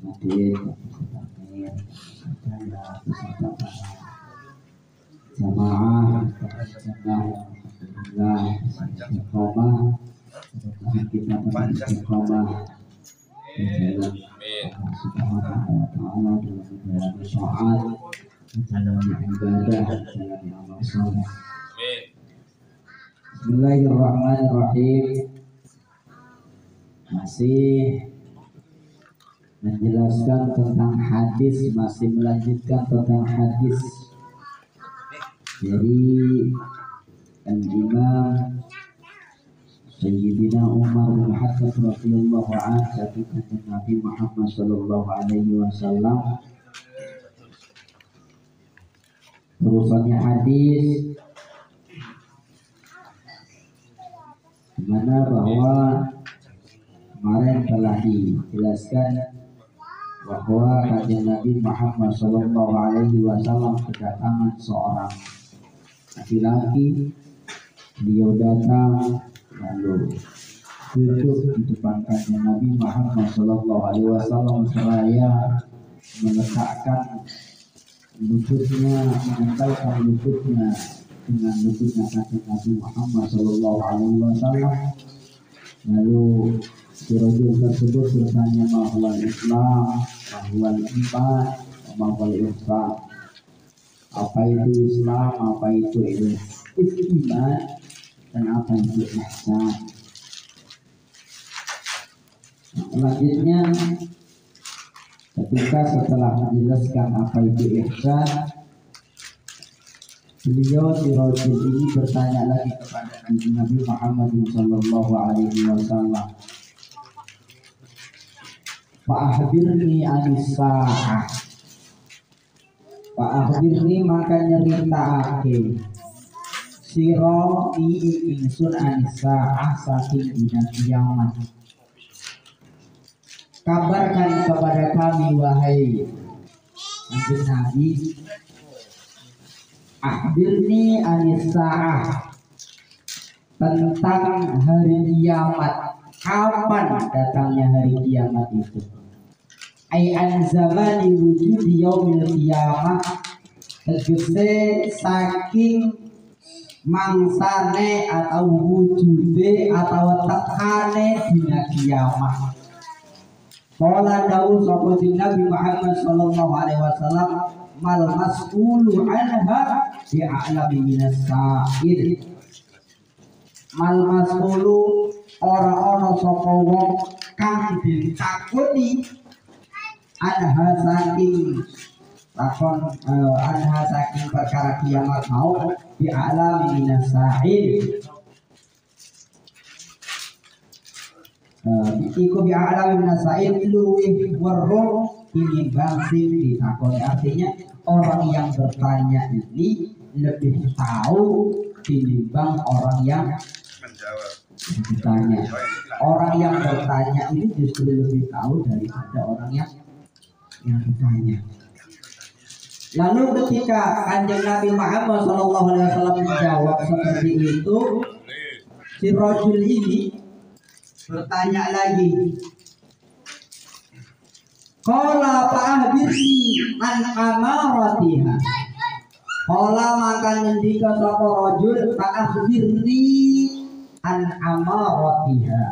hadir peserta peserta jamaah alhamdulillah istiqomah kita istiqomah berjalan Allah Subhanahu wa taala dalam menjalani taat, menjalani ibadah, menjalani amal saleh. Bismillahirrahmanirrahim. Masih menjelaskan tentang hadis, masih melanjutkan tentang hadis dari Imam Sayyidina Umar bin Khattab radhiyallahu anhu dari Nabi Muhammad sallallahu alaihi wasallam. Terusannya hadis di mana bahwa kemarin telah dijelaskan bahwa kanjeng Nabi Muhammad sallallahu alaihi wasallam kedatangan seorang laki-laki. Beliau datang lalu duduk di depan kanjeng Nabi Muhammad sallallahu alaihi wasallam seraya meletakkan lututnya, menempelkan lututnya dengan lututnya kanjeng Nabi Muhammad sallallahu alaihi wasallam. Lalu si rajul tersebut bertanya mahwal Islam, mahwal iman, mahwal ihsan. Apa itu Islam, apa itu iman, dan apa itu ihsan. Selanjutnya ketika setelah menjelaskan apa itu ihsan, beliau si rajul ini bertanya lagi kepada Nabi Muhammad sallallahu alaihi wasallam, "Fa'akhbirni anis sa'ah." Fa'akhbirni maka nyeritaake sira ingsun anis sa'ah saking dina kiamat. Kabarkan kepada kami wahai Nabi Nabi, akhbirni anis sa'ah, tentang hari kiamat. Kapan datangnya hari kiamat itu? Ai an zamani wujudi yaumil qiyamah, tegese saking mangsane atau wujude atau tekane dina kiamat. Qala dawu sapa Nabi Muhammad sallallahu alaihi wasallam, mal mas'ulu anha bi'alami minas sa'il. Mal mas'ulu ora ana sapa wong kang ditakoni anha saking lakon anha saking perkara kiamat mau bi'alami minas sa'il. Iku bi'alami minas sa'il luwih weruh tinimbang sing ditakoni. Artinya orang yang bertanya ini lebih tahu tinimbang orang yang bertanya. Orang yang bertanya ini justru lebih tahu daripada orang yang ditanya. Lalu ketika kanjeng Nabi Muhammad SAW menjawab seperti itu, si rajul ini bertanya lagi, qala fa'ahbirni an amaratiha. Qala maka ngendika sapa rajul, fa'ahbirni an amaratiha,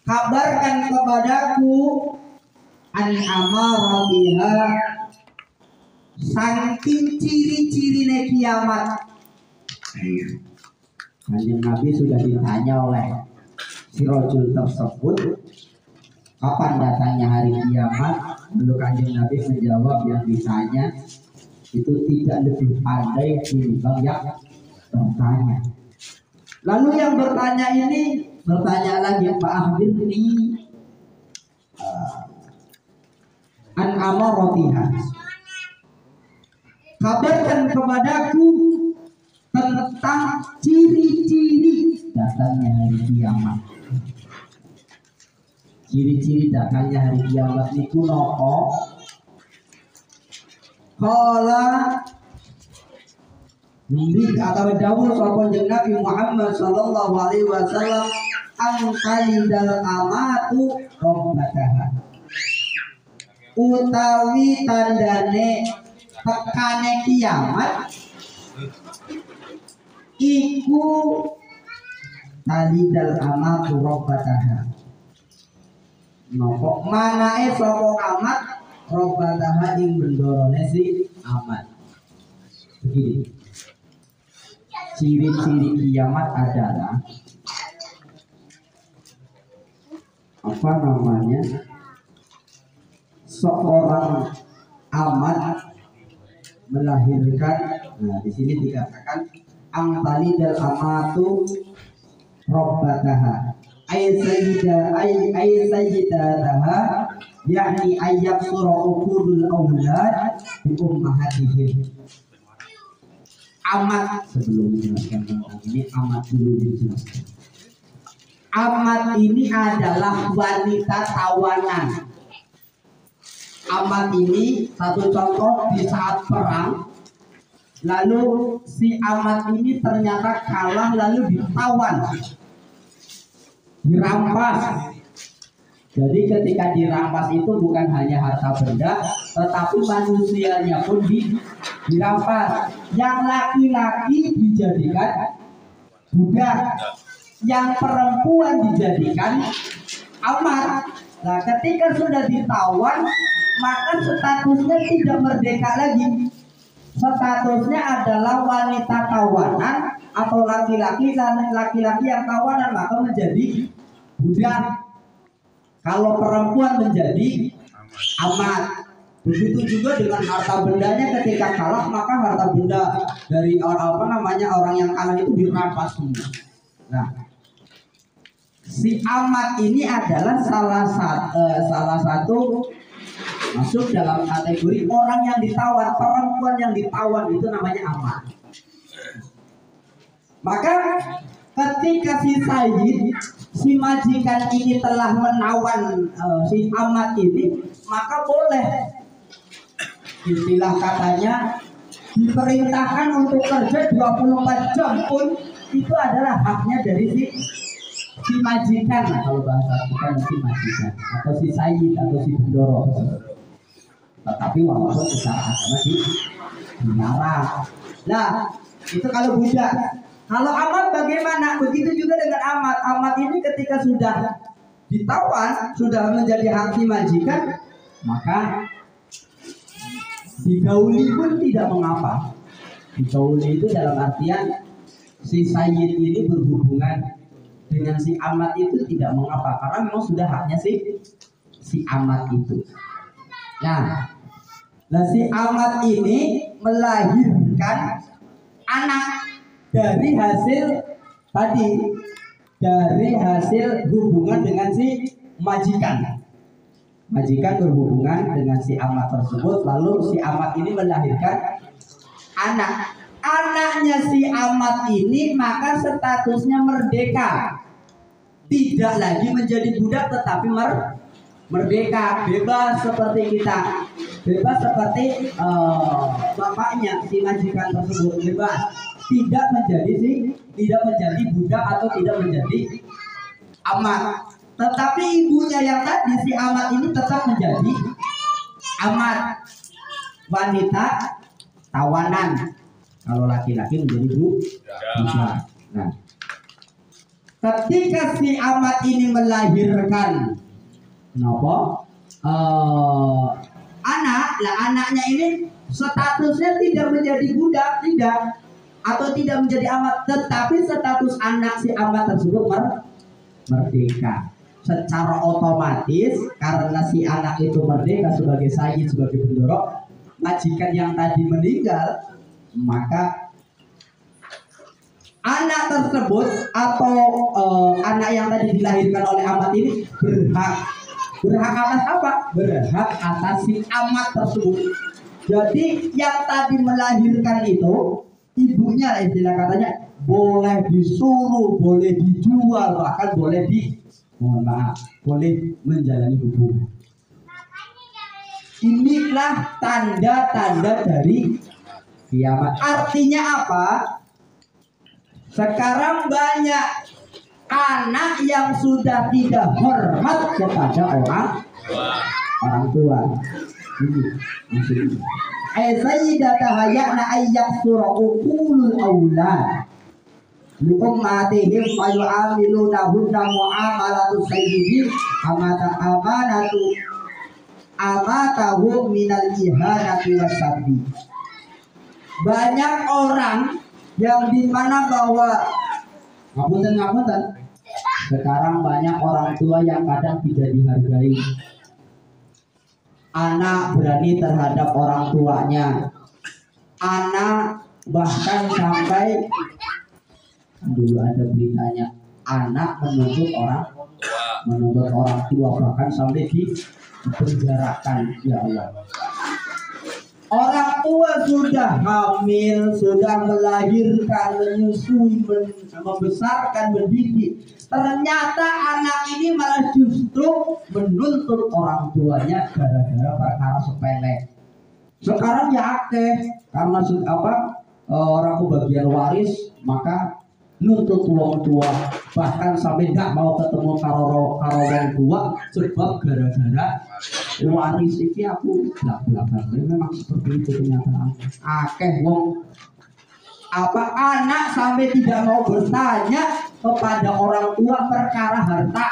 kabarkan kepadaku an amaratiha, saking ciri-cirine kiamat. Kanjeng Nabi sudah ditanya oleh si rajul tersebut kapan datangnya hari kiamat. Lalu kanjeng Nabi menjawab yang ditanya itu tidak lebih pandai dibanding yang bertanya. Lalu yang bertanya ini bertanya lagi, Pak Ahbirni an amaratiha, kabarkan kepadaku tentang ciri-ciri datangnya hari kiamat. Ciri-ciri datangnya hari kiamat itu nopo? Qala Ndik atau dawuh sapa Nabi Muhammad sallallahu alaihi wasallam, angkalidal amatu rabbataha. utawi tandane tekane kiamat iku talidal amatu rabbataha. Napa manae sapa amat rabbataha ing bendorone si amat. Begini, ciri-ciri kiamat adalah apa namanya, seorang amat melahirkan. Nah, di sini dikatakan angtalidal amatu rabbataha ay sayyidataha, yakni ayyak surah uqudul awlad bi ummahatihim. Amat, sebelum menjelaskan tentang ini, amat dulu dijelaskan. Amat ini adalah wanita tawanan. Amat ini satu contoh di saat perang, lalu si amat ini ternyata kalah lalu ditawan, dirampas. Jadi ketika dirampas itu bukan hanya harta benda, tetapi manusianya pun dirampas. Yang laki-laki dijadikan budak, yang perempuan dijadikan amat. Nah, ketika sudah ditawan, maka statusnya tidak merdeka lagi. Statusnya adalah wanita tawanan atau laki-laki, dan laki-laki yang tawanan maka menjadi budak. Kalau perempuan menjadi amat. Begitu juga dengan harta bendanya, ketika kalah maka harta benda dari orang yang kalah itu dirampas semua. Nah, si amat ini adalah salah satu masuk dalam kategori orang yang ditawan, perempuan yang ditawan itu namanya amat. Maka ketika si sayyid, si majikan ini telah menawan si amat ini, maka boleh, istilah katanya, diperintahkan untuk kerja 24 jam pun itu adalah haknya dari si majikan. Kalau bahasa kita si majikan atau si sayyid atau si bendoro. Tetapi walaupun secara agama dilarang. Nah, itu kalau budak. Kalau amat bagaimana? Begitu juga dengan amat. Amat ini ketika sudah ditawan, sudah menjadi hak si majikan, maka digauli pun tidak mengapa. Digauli itu dalam artian si sayyid ini berhubungan dengan si amat itu tidak mengapa, karena memang sudah haknya si amat itu. Nah, si amat ini melahirkan anak dari hasil tadi, dari hasil hubungan dengan si majikan. Majikan berhubungan dengan si amat tersebut, lalu si amat ini melahirkan anak. Anaknya si amat ini maka statusnya merdeka, tidak lagi menjadi budak tetapi merdeka, bebas seperti kita, bebas seperti bapaknya si majikan tersebut, bebas, tidak menjadi budak atau tidak menjadi amat. Tetapi ibunya yang tadi si amat ini tetap menjadi amat, wanita tawanan. Kalau laki-laki menjadi budak. Nah, ketika si amat ini melahirkan anak, lah anaknya ini statusnya tidak menjadi budak, tidak, atau tidak menjadi amat, tetapi status anak si amat tersebut merdeka. Secara otomatis karena si anak itu merdeka sebagai sayyid, sebagai bendoro, majikan yang tadi meninggal, maka anak tersebut atau anak yang tadi dilahirkan oleh amat ini berhak atas apa? Berhak atas si amat tersebut. Jadi yang tadi melahirkan itu ibunya, istilah katanya, boleh disuruh, boleh dijual, bahkan boleh boleh menjalani hubungan. Inilah tanda-tanda dari kiamat. Artinya apa? Sekarang banyak anak yang sudah tidak hormat kepada orang orang tua. Ini maksudnya. Sayyidata hayana ayyak suraqul aulad. Lu'ummatihim fayu'amilunahunna mu'amalatu sayyidin amatahu minal ihanati wasabbi. Banyak orang yang dimana bahwa ngapunten sekarang banyak orang tua yang kadang tidak dihargai. Anak berani terhadap orang tuanya. Anak bahkan sampai dulu ada beritanya, anak menuntut orang tua bahkan sampai dipenjarakan. Ya Allah, orang tua sudah hamil, sudah melahirkan, menyusui, membesarkan, mendidik, ternyata anak ini malah justru menuntut orang tuanya gara-gara perkara sepele. Sekarang ya karena orang kebagian waris maka nuntut wong tua, bahkan sampai nggak mau ketemu karo wong tua sebab gara-gara waris ini. Aku belak-belakan memang seperti itu kenyataan. Wong anak sampai tidak mau bertanya kepada orang tua perkara harta,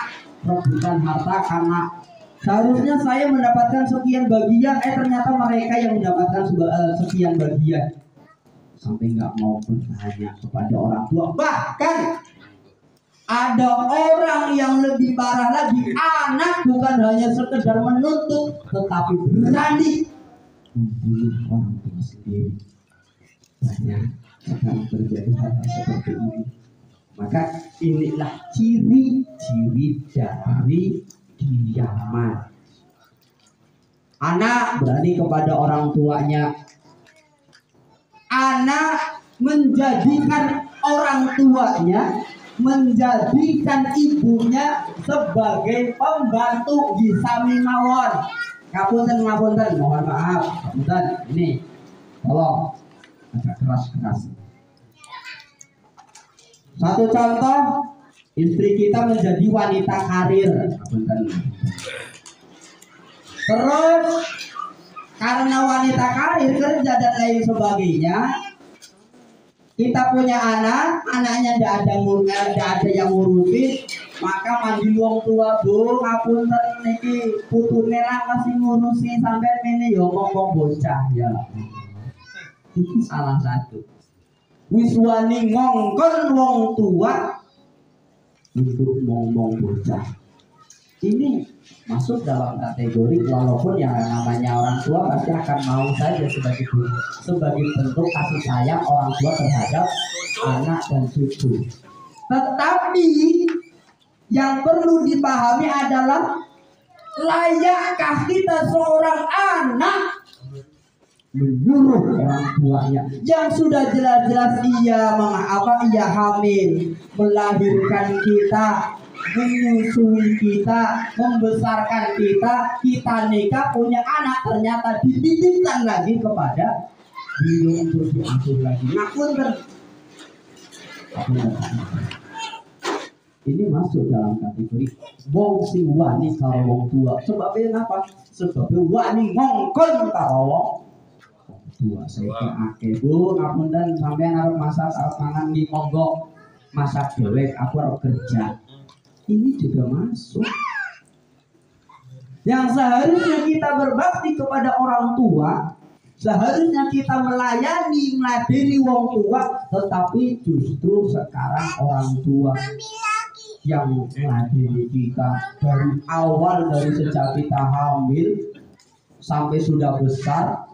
rebutan harta, karena seharusnya saya mendapatkan sekian bagian, ternyata mereka yang mendapatkan sekian bagian. Sampai nggak mau bertanya kepada orang tua. Bahkan ada orang yang lebih parah lagi, anak bukan hanya sekedar menuntut, tetapi berani membunuh orang tua sendiri. Banyak sekarang terjadi hal seperti ini. Maka inilah ciri-ciri dari kiamat. Anak berani kepada orang tuanya. Anak menjadikan orang tuanya, menjadikan ibunya sebagai pembantu disami mawon. Ngapunten, mohon maaf. Ngapunten, ini tolong agak keras. Satu contoh, istri kita menjadi wanita karir. Ngapunten. Terus karena wanita karir, kerja dan lain sebagainya, kita punya anaknya tidak ada yang ngurusin, maka mandi wong tua, Bu, ngapunten niki putune lah kasih ngurusin sampai ini yo ngomong bocah ya. Itu salah satu. Wis wani ngongkon wong tua untuk ngomong bocah. Ini masuk dalam kategori, walaupun yang namanya orang tua pasti akan mau saja sebagai bentuk kasih sayang orang tua terhadap anak dan cucu. Tetapi yang perlu dipahami adalah, layakkah kita seorang anak menyuruh orang tuanya yang sudah jelas-jelas ia hamil, melahirkan kita, menyusui kita, membesarkan kita nikah, punya anak, ternyata dititipkan lagi kepada beliau untuk diasuh lagi. Ngapunten. Ini masuk dalam kategori wong sing wani karo wong tua. Sebabnya apa? Sebabnya wani ngongkon karo wong tua. Saya Bu, ngapunten sampean arep masak, arep mangan di monggo. Masak dhewe, aku arep kerja. Ini juga masuk. Yang seharusnya kita berbakti kepada orang tua, seharusnya kita melayani, meladeni wong tua, tetapi justru sekarang orang tua yang meladeni kita dari awal, dari sejak kita hamil sampai sudah besar,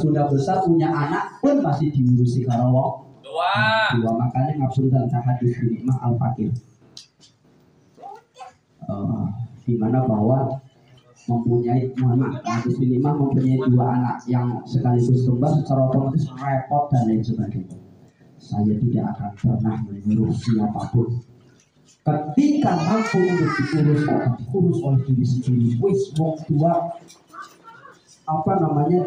sudah besar punya anak pun masih diurusi karo wong tua. Makanya ngapunten hadis ini mah al-fakir, di mana bahwa mempunyai hadis ini mah mempunyai dua anak yang sekaligus kembar secara otomatis repot dan lain sebagainya. Saya tidak akan pernah menyuruh siapapun ketika mampu untuk diurus oleh diri sendiri. Wis wong tua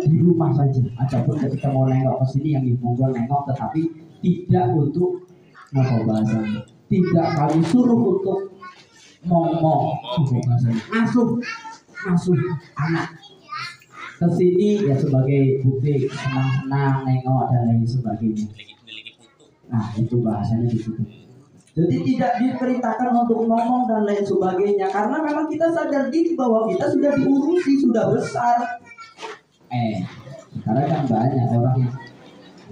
di rumah saja. Adapun ketika mau nengok ke sini yang monggo nengok, tetapi tidak untuk bahasanya. Tidak kami suruh untuk ngomong masuk anak ke sini ya sebagai bukti senang-senang nengok dan lain sebagainya. Nah itu bahasanya di situ. Jadi tidak diperintahkan untuk ngomong dan lain sebagainya karena memang kita sadar diri bahwa kita sudah diurusi, sudah besar. Sekarang kan banyak orang yang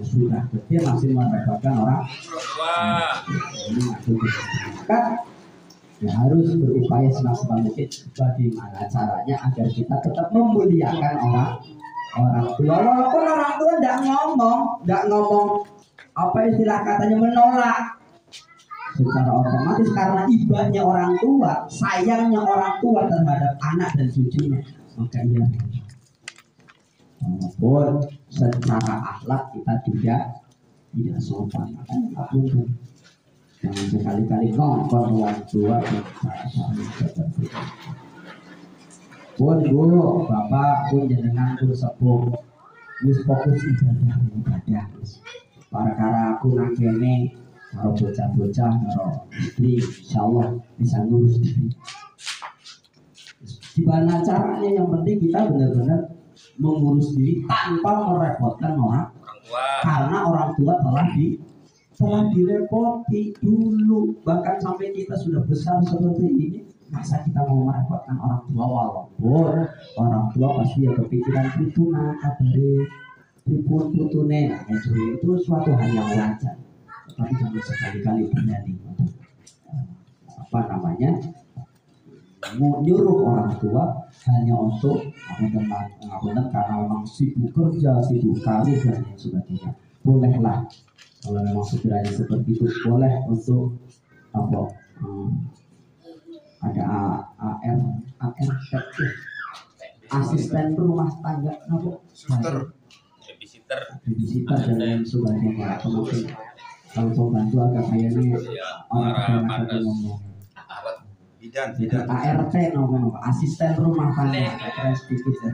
sudah gede masih merepotkan orang. Ini kan ya harus berupaya semaksimal mungkin bagaimana caranya agar kita tetap memuliakan orang tua walaupun orang tua tidak ngomong apa istilah katanya menolak secara otomatis karena ibadahnya orang tua, sayangnya orang tua terhadap anak dan cucunya, maka iya walaupun secara akhlak kita tidak sopan, makanya aku jangan sekali-kali ngongkon orang tua pun bu, bapak pun jenengan pun sepuh wis fokus ibadah para aku nang kene karo bocah-bocah karo istri insyaallah bisa ngurus diri. Gimana caranya, yang penting kita benar-benar mengurus diri tanpa merepotkan orang tua karena orang tua telah direpoti dulu, bahkan sampai kita sudah besar seperti ini masa kita mau merepotkan orang tua walaupun orang tua pasti ya kepikiran pituna kabare pripun putune itu suatu hal yang wajar, tapi jangan sekali-kali berani untuk nyuruh orang tua hanya untuk karena memang sibuk kerja, sibuk karir dan lain sebagainya. Bolehlah kalau memang sekiranya seperti itu, boleh untuk ada asisten rumah tangga babysitter dan lain sebagainya. Atau mungkin kalau pembantu agak kayaknya orang ngomong jadi ART ngomong asisten rumah tangga keren sedikit ya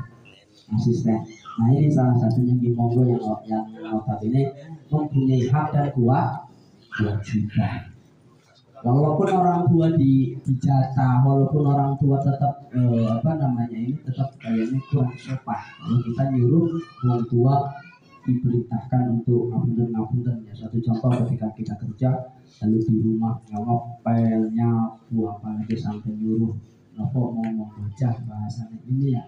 asisten. Nah ini salah satunya di monggo yang notabene mempunyai hak dan kewajiban. Walaupun orang tua dijatah, walaupun orang tua tetap tetap kayaknya kurang sopan. Kalau kita nyuruh orang tua diperintahkan untuk ngapunten ya. Satu contoh ketika kita kerja lalu di rumah ngopelnya apalagi sampai nyuruh nopo ngomong bocah bahasanya ini ya.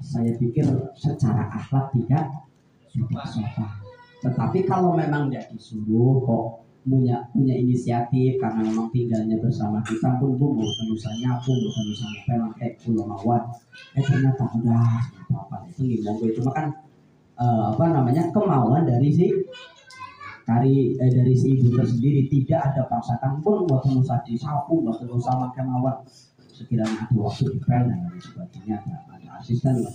Saya pikir secara akhlak tidak sopan. Tetapi kalau memang tidak disuruh kok punya inisiatif karena memang tinggalnya bersama kita pun bu bukan usahanya bukan usahanya pelantek pulau mawar ternyata udah apa itu gimana itu makan kemauan dari si ibu tersendiri, tidak ada paksakan pun buat usah disapu buat usah makan mawar sekiranya ada waktu dipel dan sebagainya ada asisten lah.